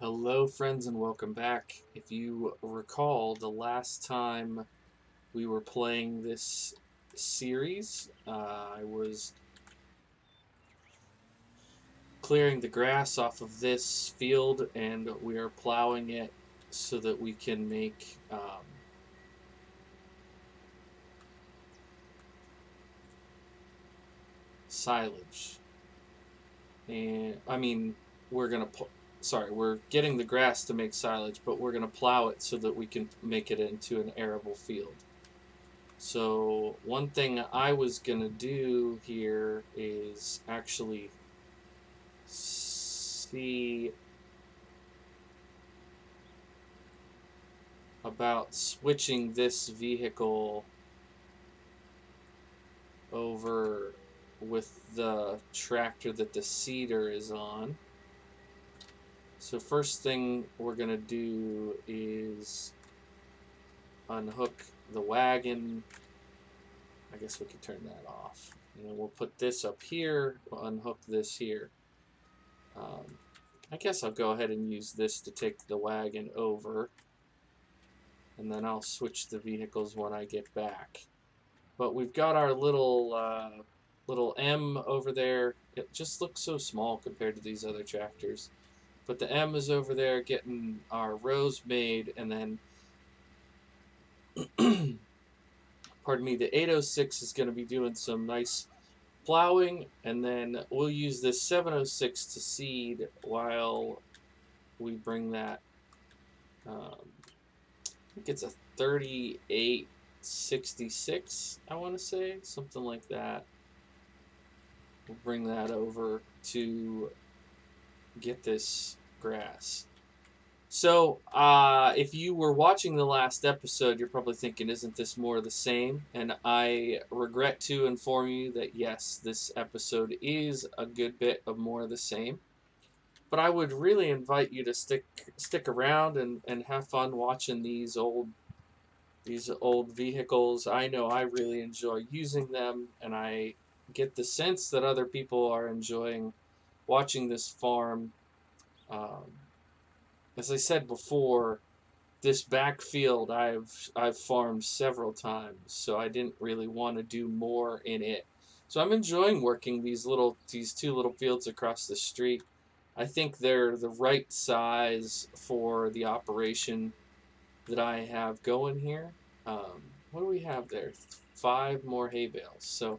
Hello, friends, and welcome back. If you recall, the last time we were playing this series, I was clearing the grass off of this field and we are plowing it so that we can make silage. And I mean, we're gonna, sorry, we're getting the grass to make silage, but we're gonna plow it so that we can make it into an arable field. So one thing I was gonna do here is actually see about switching this vehicle over with the tractor that the seeder is on. So first thing we're gonna do is unhook the wagon. I guess we could turn that off. And then we'll put this up here, we'll unhook this here. Um, I guess I'll go ahead and use this to take the wagon over, and then I'll switch the vehicles when I get back. But we've got our little M over there. It just looks so small compared to these other tractors. But the M is over there getting our rows made, and then, pardon me, the 806 is going to be doing some nice plowing, and then we'll use this 706 to seed while we bring that. I think it's a 3866, I want to say, something like that. We'll bring that over to get this grass. So, if you were watching the last episode, you're probably thinking, isn't this more of the same? And I regret to inform you that yes, this episode is a good bit of more of the same. But I would really invite you to stick around and have fun watching these old vehicles. I know I really enjoy using them, and I get the sense that other people are enjoying watching this farm. Um, as I said before, this backfield I've farmed several times, so I didn't really want to do more in it. So I'm enjoying working these two little fields across the street. I think they're the right size for the operation that I have going here. What do we have there? 5 more hay bales. So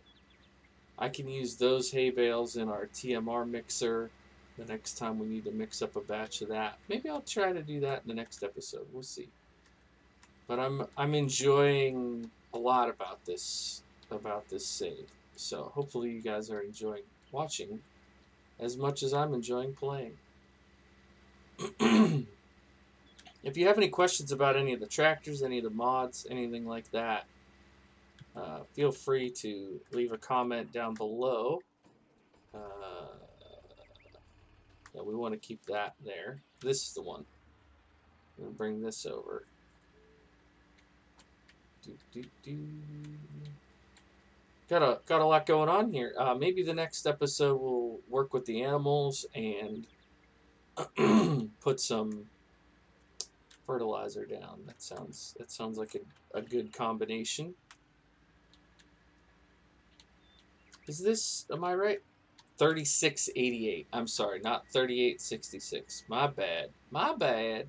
I can use those hay bales in our TMR mixer the next time we need to mix up a batch of that. Maybe I'll try to do that in the next episode. We'll see. But I'm enjoying a lot about this save. So hopefully you guys are enjoying watching as much as I'm enjoying playing. If you have any questions about any of the tractors, any of the mods, anything like that, feel free to leave a comment down below. Uh, yeah, we want to keep that there. This is the one. I'm going to bring this over. Do, do, do. Got a lot going on here. Maybe the next episode we'll work with the animals and put some fertilizer down. That sounds like a good combination. Is this, am I right? 3688. I'm sorry, not 3866. My bad. My bad.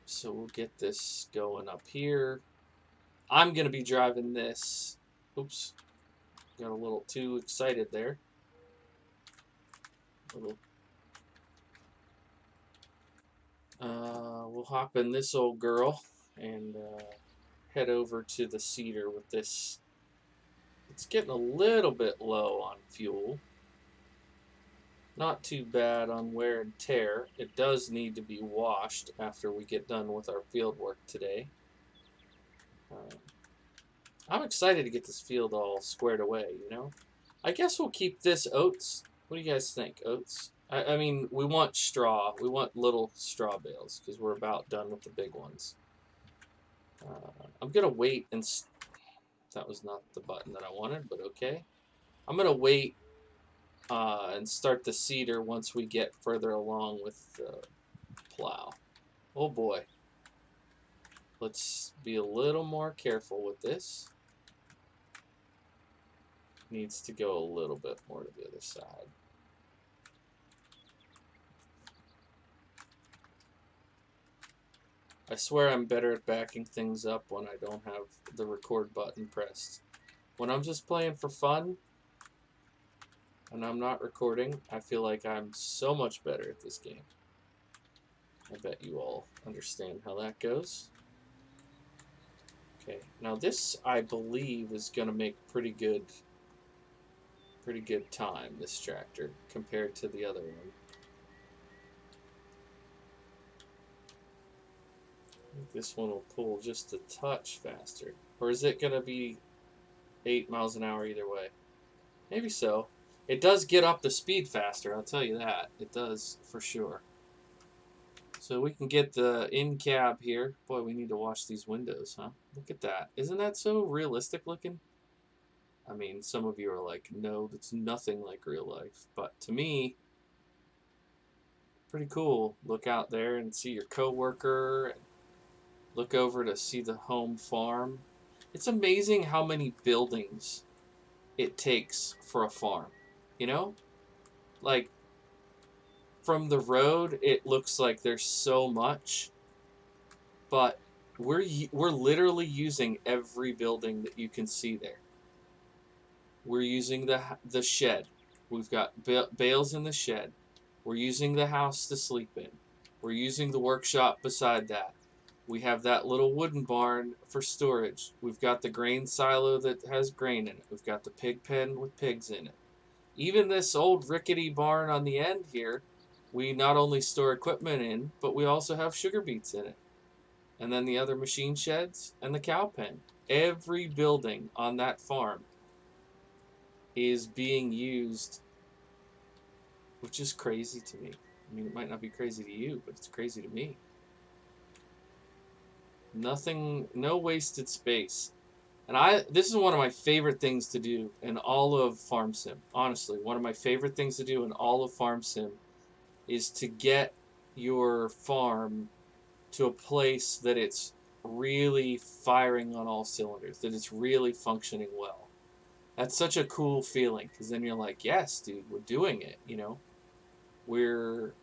So we'll get this going up here. I'm going to be driving this. Oops. Got a little too excited there. We'll hop in this old girl and head over to the cedar with this. It's getting a little bit low on fuel. Not too bad on wear and tear. It does need to be washed after we get done with our field work today. I'm excited to get this field all squared away, you know? I guess we'll keep this oats. What do you guys think, oats? I mean, we want straw. We want little straw bales because we're about done with the big ones. I'm going to wait and... That was not the button that I wanted, but okay. I'm going to wait and start the seeder once we get further along with the plow. Oh boy. Let's be a little more careful with this. Needs to go a little bit more to the other side. I swear I'm better at backing things up when I don't have the record button pressed. When I'm just playing for fun and I'm not recording, I feel like I'm so much better at this game. I bet you all understand how that goes. Okay, now this, I believe, is going to make pretty good time, this tractor, compared to the other one. I think this one will pull just a touch faster. Or is it going to be 8 miles an hour either way? Maybe so. It does get up the speed faster, I'll tell you that. It does, for sure. So we can get the in-cab here. Boy, we need to wash these windows, huh? Look at that. Isn't that so realistic looking? I mean, some of you are like, no, that's nothing like real life. But to me, pretty cool. Look out there and see your coworker, and look over to see the home farm. It's amazing how many buildings it takes for a farm. You know? Like, from the road, it looks like there's so much, but we're literally using every building that you can see there. We're using the shed. We've got bales in the shed. We're using the house to sleep in. We're using the workshop beside that. We have that little wooden barn for storage. We've got the grain silo that has grain in it. We've got the pig pen with pigs in it. Even this old rickety barn on the end here, we not only store equipment in, but we also have sugar beets in it. And then the other machine sheds and the cow pen. Every building on that farm is being used, which is crazy to me. I mean, it might not be crazy to you, but it's crazy to me. Nothing, no wasted space. And this is one of my favorite things to do in all of Farm Sim. Honestly, one of my favorite things to do in all of Farm Sim is to get your farm to a place that it's really firing on all cylinders, that it's really functioning well. That's such a cool feeling, because then you're like, yes, dude, we're doing it, you know? We're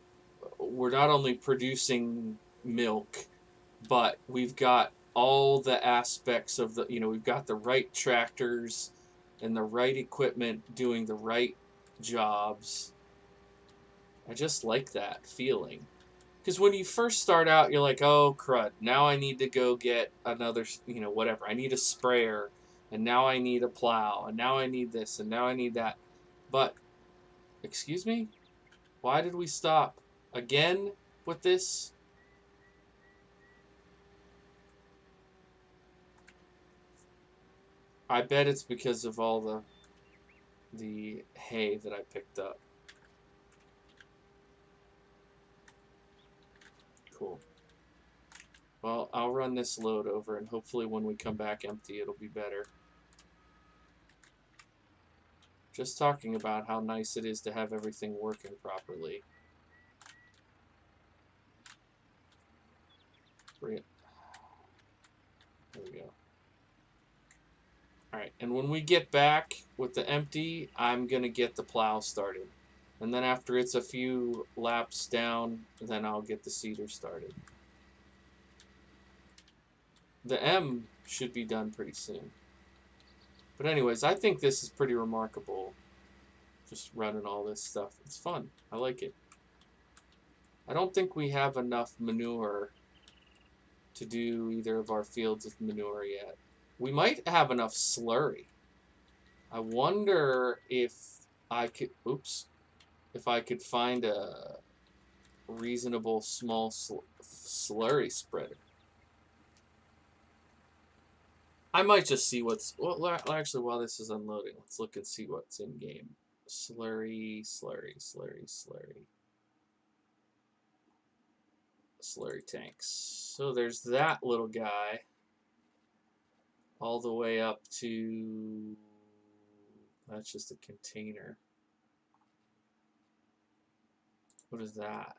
not only producing milk, but we've got all the aspects of we've got the right tractors and the right equipment doing the right jobs. I just like that feeling. Because when you first start out, you're like, oh, crud, now I need to go get another, whatever. I need a sprayer, and now I need a plow, and now I need this, and now I need that. But, excuse me? Why did we stop again with this? I bet it's because of all the hay that I picked up. Cool. Well, I'll run this load over, and hopefully when we come back empty, it'll be better. Just talking about how nice it is to have everything working properly. Bring it. There we go. Alright, and when we get back with the empty, I'm going to get the plow started. And then after it's a few laps down, then I'll get the seeder started. The M should be done pretty soon. But anyways, I think this is pretty remarkable. Just running all this stuff. It's fun. I like it. I don't think we have enough manure to do either of our fields with manure yet. We might have enough slurry. I wonder if I could, if I could find a reasonable small slurry spreader. I might just see what's, well, actually, while this is unloading, let's look and see what's in game. Slurry tanks. So there's that little guy all the way up to, that's just a container. What is that?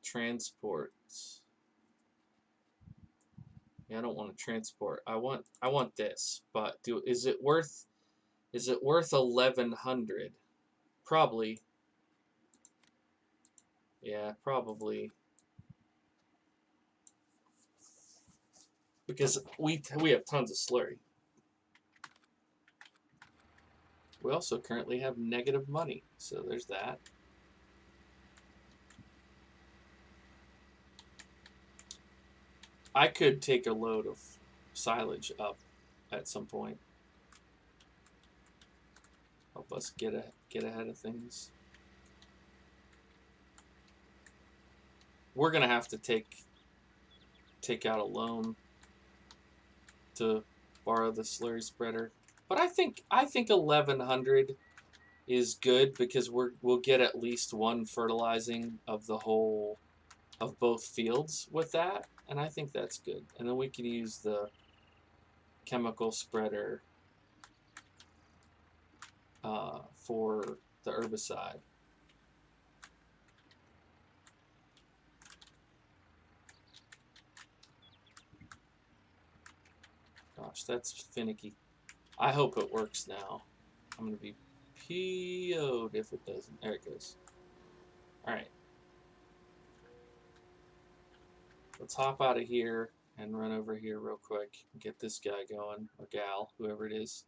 Transports. Yeah, I don't want to transport. I want this, but is it worth 1100? Probably. Yeah, probably. Because we have tons of slurry. We also currently have negative money, so there's that. I could take a load of silage up at some point. Help us get ahead of things. We're gonna have to take out a loan to borrow the slurry spreader. But I think 1100 is good because we'll get at least one fertilizing of both fields with that, and I think that's good. And then we can use the chemical spreader for the herbicide. Gosh, that's finicky. I hope it works now. I'm gonna be PO'd if it doesn't. There it goes. All right. Let's hop out of here and run over here real quick and get this guy going, or gal, whoever it is.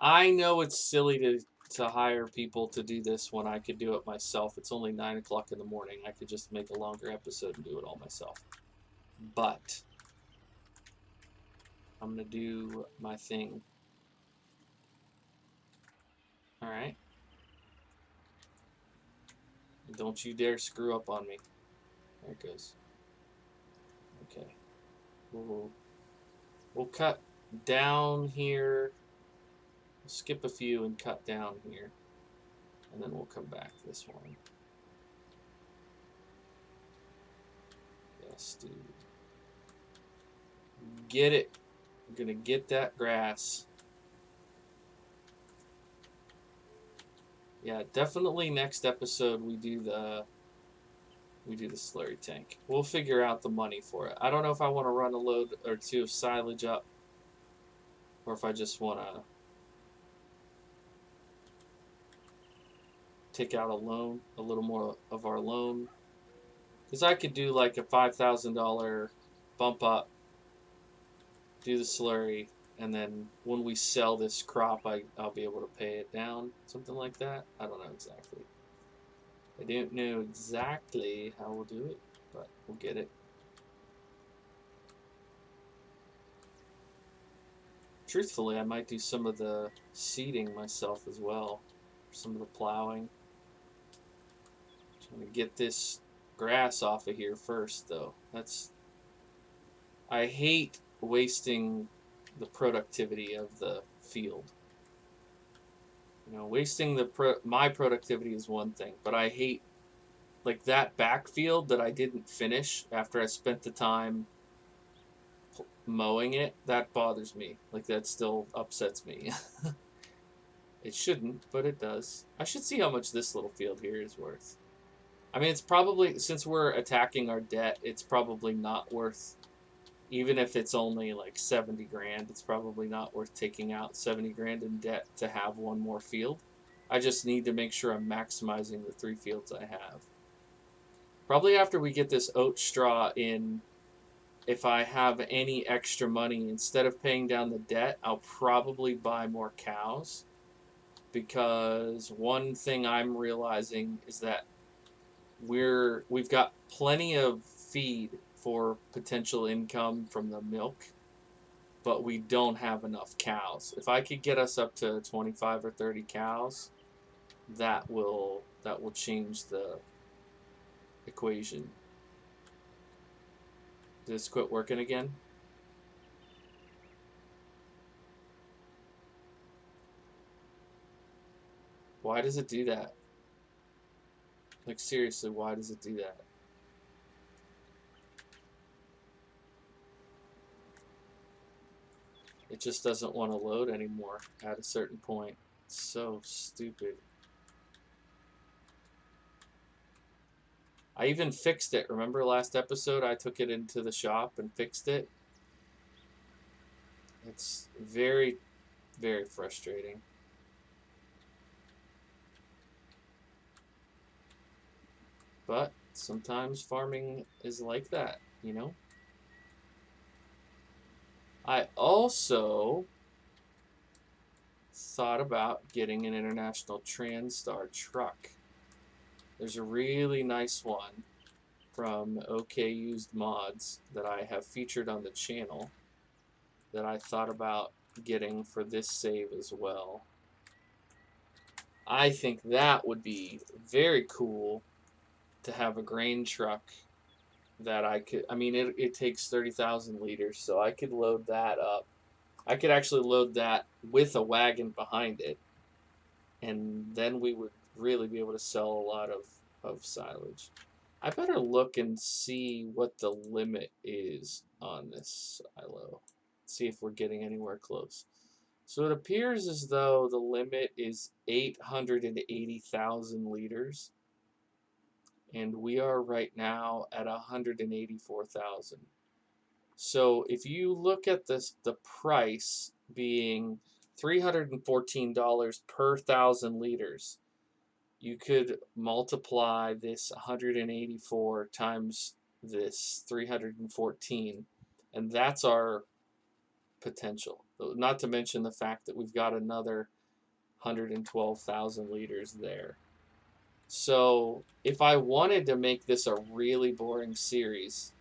I know it's silly to hire people to do this when I could do it myself. It's only 9 o'clock in the morning. I could just make a longer episode and do it all myself. But I'm going to do my thing. All right. Don't you dare screw up on me. There it goes. Okay. We'll cut down here. We'll skip a few and cut down here. And then we'll come back this one. Yes, dude. Get it. I'm going to get that grass. Yeah, definitely next episode we do the slurry tank. We'll figure out the money for it. I don't know if I want to run a load or two of silage up, or if I just want to take out a loan, a little more of our loan. Because I could do like a $5,000 bump up, do the slurry, and then when we sell this crop, I'll be able to pay it down, something like that. I don't know exactly. I don't know exactly how we'll do it, but we'll get it. Truthfully, I might do some of the seeding myself as well. Some of the plowing. Trying to get this grass off of here first, though. I hate wasting the productivity of the field. You know, wasting my productivity is one thing, but I hate like that backfield that I didn't finish after I spent the time mowing it. That bothers me. Like that still upsets me. It shouldn't, but it does. I should see how much this little field here is worth. I mean, it's probably, since we're attacking our debt, it's probably not worth, even if it's only like 70 grand, it's probably not worth taking out 70 grand in debt to have one more field. I just need to make sure I'm maximizing the 3 fields I have. Probably after we get this oat straw in, if I have any extra money, instead of paying down the debt, I'll probably buy more cows. Because one thing I'm realizing is that we've got plenty of feed for potential income from the milk, but we don't have enough cows. If I could get us up to 25 or 30 cows, that will change the equation. Did this quit working again? Why does it do that? Like seriously, why does it do that? It just doesn't want to load anymore at a certain point. It's so stupid. I even fixed it. Remember last episode I took it into the shop and fixed it? It's very, very frustrating. But sometimes farming is like that, you know? I also thought about getting an International TranStar truck. There's a really nice one from OK Used Mods that I have featured on the channel that I thought about getting for this save as well. I think that would be very cool to have a grain truck that I could, I mean, it takes 30,000 liters, so I could load that up. I could actually load that with a wagon behind it, and then we would really be able to sell a lot of silage. I better look and see what the limit is on this silo. See if we're getting anywhere close. So it appears as though the limit is 880,000 liters, and we are right now at 184,000. So if you look at this, the price being $314 per thousand liters, you could multiply this 184 times this 314, and that's our potential. Not to mention the fact that we've got another 112,000 liters there. So if I wanted to make this a really boring series,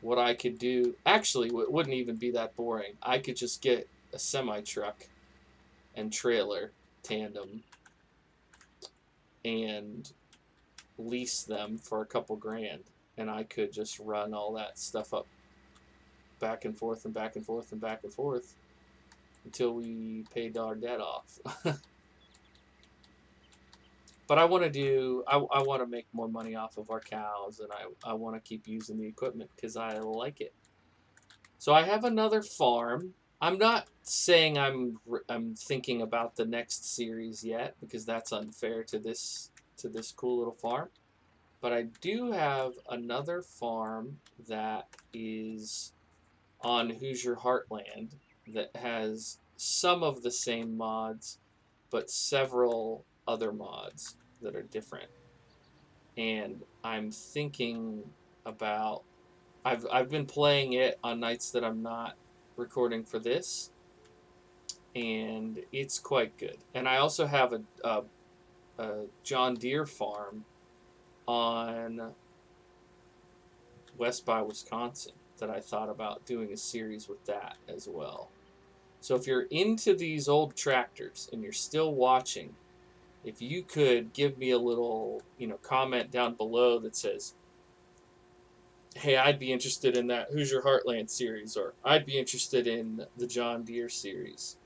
what I could do, actually, it wouldn't even be that boring. I could just get a semi truck and trailer tandem and lease them for a couple grand, and I could just run all that stuff up back and forth and back and forth and back and forth until we paid our debt off. But I want to do, I want to make more money off of our cows, and I want to keep using the equipment because I like it. So I have another farm. I'm not saying I'm thinking about the next series yet because that's unfair to this cool little farm. But I do have another farm that is on Hoosier Heartland that has some of the same mods, but several other mods that are different. And I'm thinking about I've been playing it on nights that I'm not recording for this, and it's quite good. And I also have a John Deere farm on West by Wisconsin that I thought about doing a series with that as well. So if you're into these old tractors and you're still watching, if you could give me a little, comment down below that says, "Hey, I'd be interested in that Hoosier Heartland series," or "I'd be interested in the John Deere series,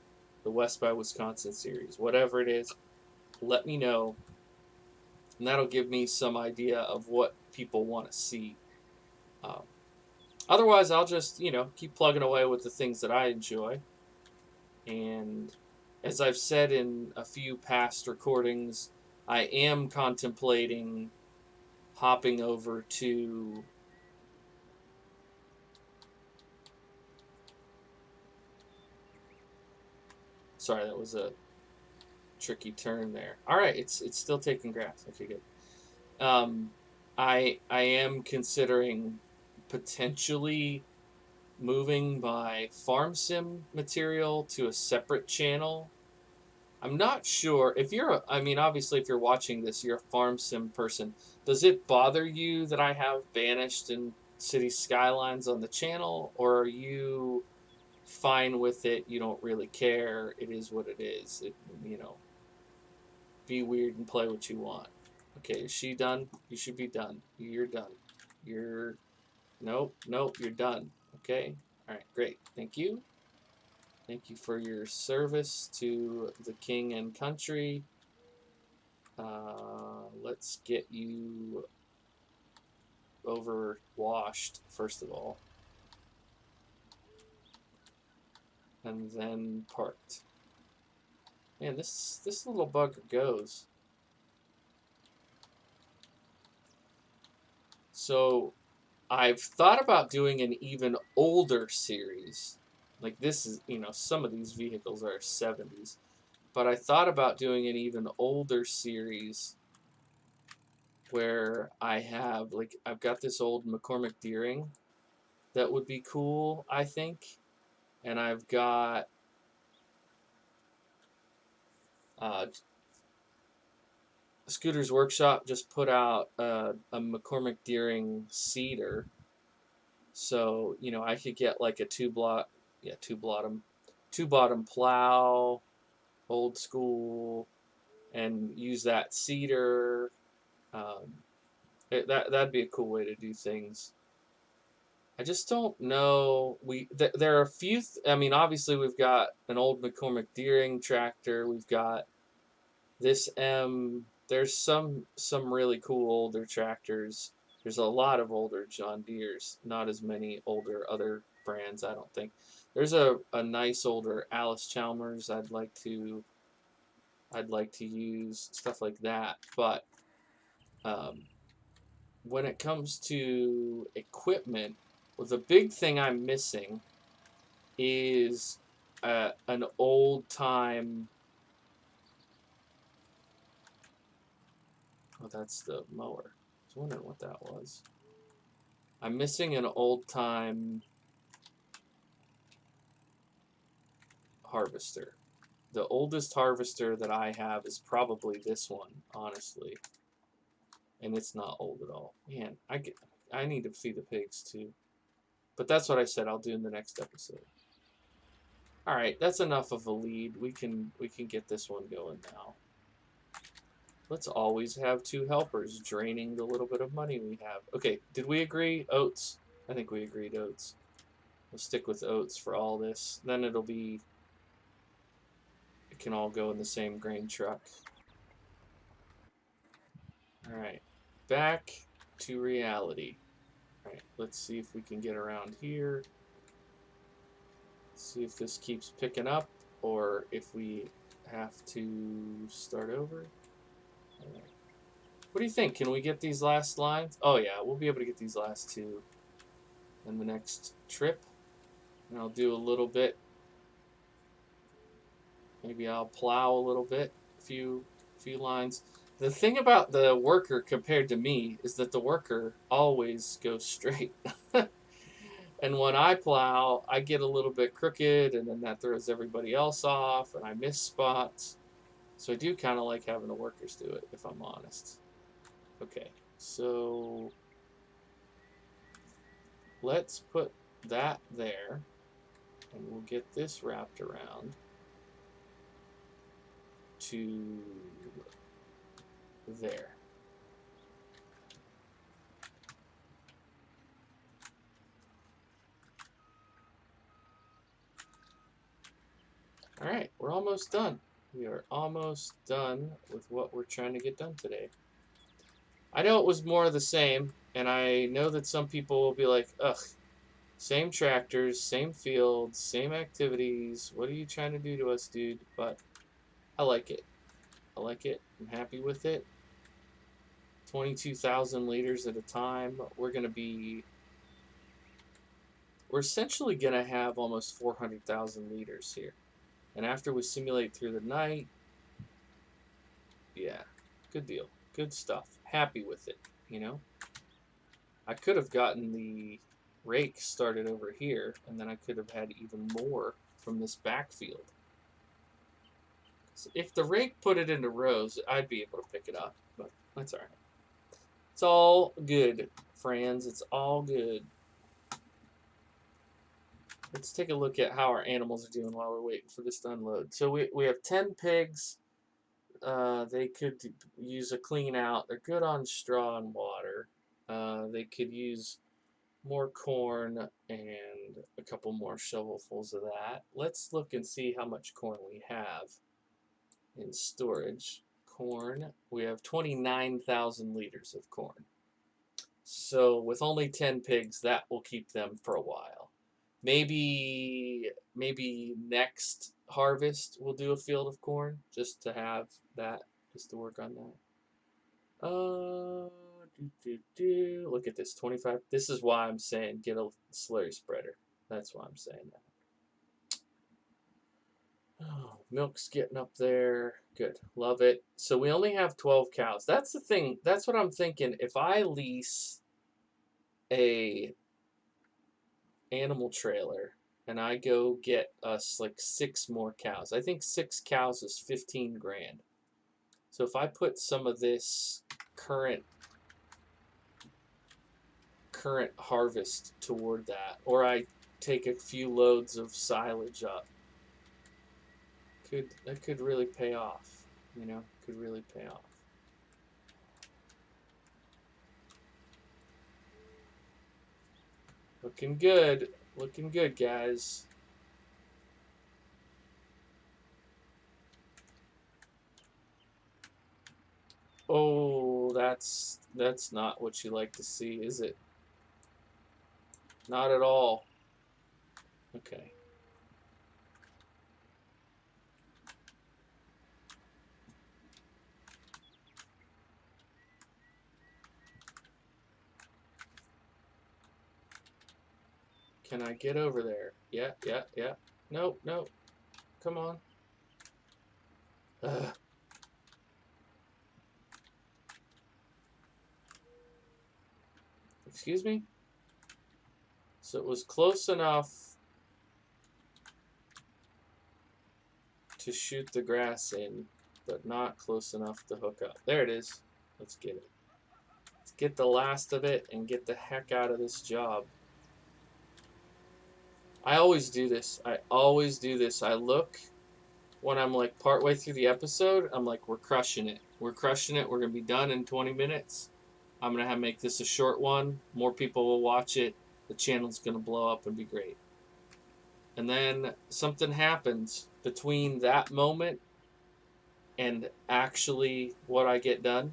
the West by Wisconsin series," whatever it is, let me know, and that'll give me some idea of what people want to see. Um, Otherwise, I'll just, keep plugging away with the things that I enjoy. And as I've said in a few past recordings, I am contemplating hopping over to sorry, that was a tricky turn there. All right, it's still taking grass. Okay, good. Um, I am considering potentially moving my farm sim material to a separate channel. I'm not sure if I mean, obviously, if you're watching this, you're a farm sim person. Does it bother you that I have Banished and City Skylines on the channel, or are you fine with it? You don't really care. It is what it is. Be weird and play what you want. Okay, is she done? You should be done. You're done. You're Nope, nope, you're done. Okay? Alright, great. Thank you. Thank you for your service to the king and country. Let's get you overwashed, first of all. And then parked. Man, this little bugger goes. So I've thought about doing an even older series. Like this is, some of these vehicles are 70s. But I thought about doing an even older series where I've got this old McCormick Deering that would be cool, I think. And I've got uh, Scooter's Workshop just put out a McCormick Deering Cedar. So, I could get like a two bottom plow, old school, and use that cedar. Um, that'd be a cool way to do things. I just don't know. There are a few. I mean, obviously we've got an old McCormick Deering tractor. We've got this M. There's some really cool older tractors. There's a lot of older John Deeres. Not as many older other brands, I don't think. There's a nice older Alice Chalmers. I'd like to use stuff like that. But um, when it comes to equipment, well, the big thing I'm missing is an old time. Oh, that's the mower. I was wondering what that was. I'm missing an old time harvester. The oldest harvester that I have is probably this one, honestly, and it's not old at all. Man, I need to feed the pigs too. But that's what I said I'll do in the next episode. All right, that's enough of a lead. We can get this one going now. Let's always have two helpers, draining the little bit of money we have. Okay, did we agree oats? I think we agreed oats. We'll stick with oats for all this. Then it can all go in the same grain truck. All right, back to reality. All right, let's see if we can get around here. See if this keeps picking up or if we have to start over. All right. What do you think? Can we get these last lines? Oh yeah, we'll be able to get these last two in the next trip. And I'll do a little bit. Maybe I'll plow a little bit, few lines. The thing about the worker compared to me is that the worker always goes straight. And when I plow, I get a little bit crooked, and then that throws everybody else off, and I miss spots. So I do kind of like having the workers do it, if I'm honest. Okay, so let's put that there, and we'll get this wrapped around to there. All right, we're almost done. We are almost done with what we're trying to get done today. I know it was more of the same, and I know that some people will be like, ugh, same tractors, same fields, same activities. What are you trying to do to us, dude? But I like it. I like it. I'm happy with it. 22,000 liters at a time. We're essentially going to have almost 400,000 liters here. And after we simulate through the night, yeah, good deal. Good stuff. Happy with it, you know? I could have gotten the rake started over here, and then I could have had even more from this backfield. So if the rake put it into rows, I'd be able to pick it up, but that's all right. It's all good, friends. It's all good. Let's take a look at how our animals are doing while we're waiting for this to unload. So we have 10 pigs. They could use a clean out. They're good on straw and water. They could use more corn and a couple more shovelfuls of that. Let's look and see how much corn we have in storage. Corn, we have 29,000 liters of corn. So with only 10 pigs, that will keep them for a while. Maybe next harvest we'll do a field of corn just to have that, just to work on that. Look at this, 25. This is why I'm saying get a slurry spreader. That's why I'm saying that. Oh, milk's getting up there. Good. Love it. So we only have 12 cows. That's the thing. That's what I'm thinking. If I lease a animal trailer and I go get us like 6 more cows, I think 6 cows is 15 grand. So if I put some of this current harvest toward that, or I take a few loads of silage up, that could really pay off. You know, could really pay off. Looking good. Looking good, guys. Oh, that's not what you like to see, is it? Not at all. Okay. Can I get over there? Yeah, yeah, yeah. Nope, nope. Come on. Ugh. Excuse me? So it was close enough to shoot the grass in, but not close enough to hook up. There it is. Let's get it. Let's get the last of it and get the heck out of this job. I always do this. I always do this. I look when I'm like partway through the episode, I'm like, we're crushing it. We're crushing it. We're going to be done in 20 minutes. I'm going to make this a short one. More people will watch it. The channel's going to blow up and be great. And then something happens between that moment and actually what I get done.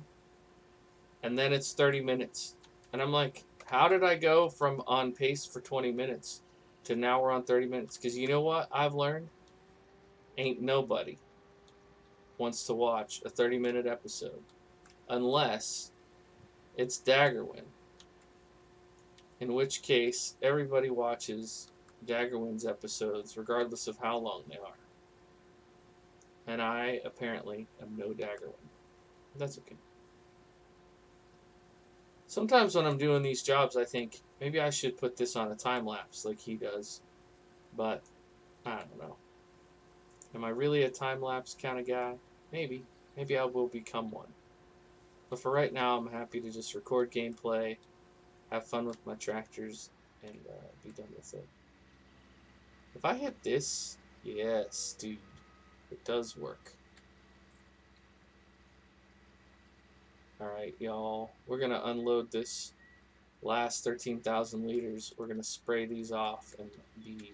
And then it's 30 minutes. And I'm like, how did I go from on pace for 20 minutes to now we're on 30 minutes? Because you know what I've learned? Ain't nobody wants to watch a 30-minute episode unless it's Daggerwin. In which case, everybody watches Daggerwin's episodes regardless of how long they are. And I apparently am no Daggerwin. That's okay. Sometimes when I'm doing these jobs, I think maybe I should put this on a time lapse like he does. But I don't know. Am I really a time lapse kind of guy? Maybe. Maybe I will become one. But for right now, I'm happy to just record gameplay, have fun with my tractors, and be done with it. If I hit this, yes, dude, it does work. Alright, y'all, we're going to unload this last 13,000 liters. We're going to spray these off and be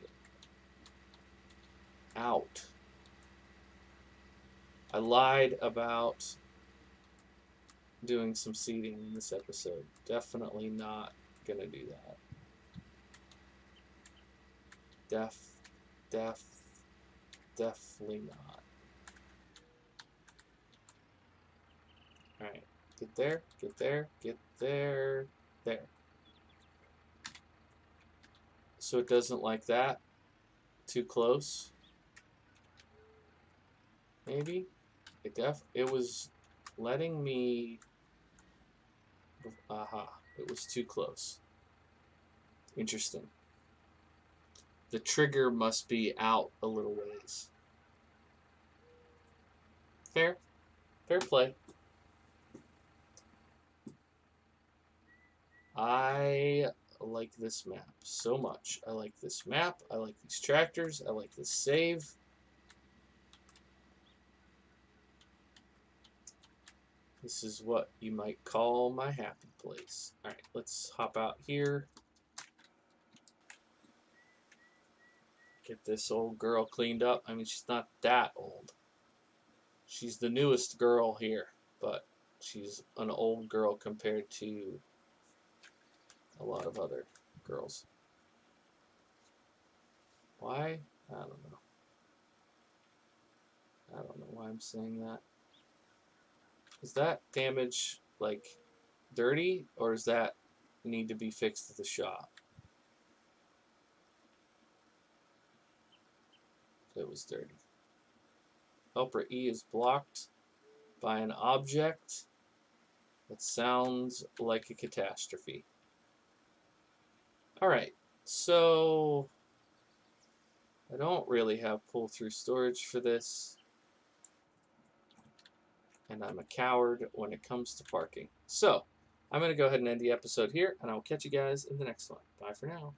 out. I lied about doing some seeding in this episode. Definitely not going to do that. Definitely not. Alright, get there, get there, get there, there. So it doesn't like that. Too close. Maybe. It was letting me. Aha. It was too close. Interesting. The trigger must be out a little ways. Fair. Fair play. I like this map so much. I like this map. I like these tractors. I like this save. This is what you might call my happy place. Alright, let's hop out here. Get this old girl cleaned up. I mean, she's not that old. She's the newest girl here, but she's an old girl compared to a lot of other girls. Why? I don't know. I don't know why I'm saying that. Is that damage, like, dirty, or does that need to be fixed at the shop? It was dirty. Helper E is blocked by an object that sounds like a catastrophe. All right, so I don't really have pull-through storage for this, and I'm a coward when it comes to parking. So I'm going to go ahead and end the episode here, and I'll catch you guys in the next one. Bye for now.